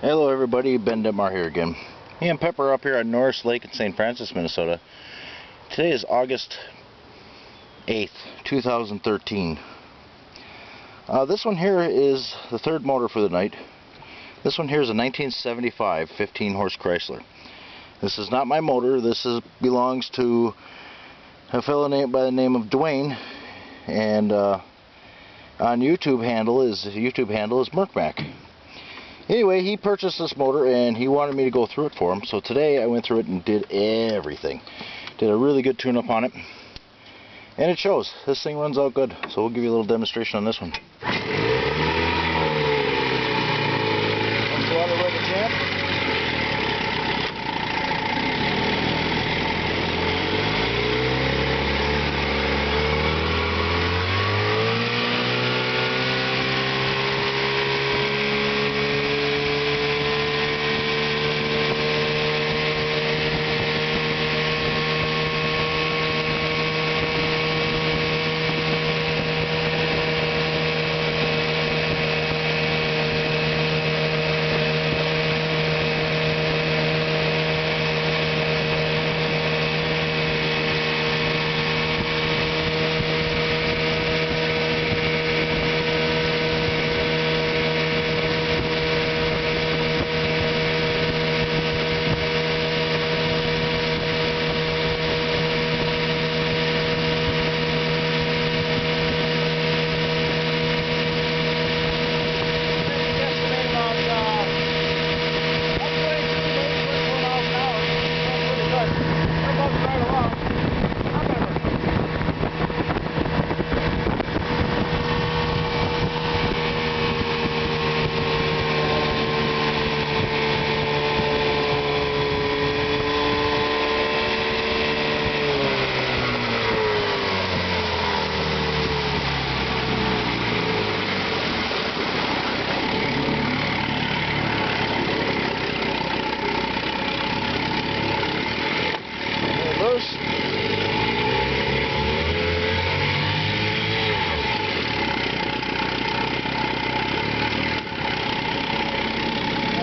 Hello everybody, Ben Demar here again. Me and Pepper are up here at Norris Lake in St. Francis, Minnesota. Today is August 8th, 2013. This one here is the third motor for the night. This one here is a 1975 15-horse Chrysler. This is not my motor. This belongs to a fellow named by the name of Dwayne, and on YouTube handle is Merkmac. Anyway, he purchased this motor and he wanted me to go through it for him. So today I went through it and did everything. Did a really good tune-up on it. And it shows. This thing runs out good. So we'll give you a little demonstration on this one. Water rubber jam.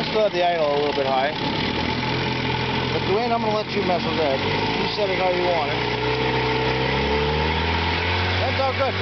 Still have the idle a little bit high, but Dwayne, I'm going to let you mess with that. You set it how you want it. That's all good.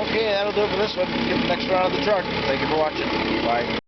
Okay, that'll do it for this one. Get the next round of the truck. Thank you for watching. Bye.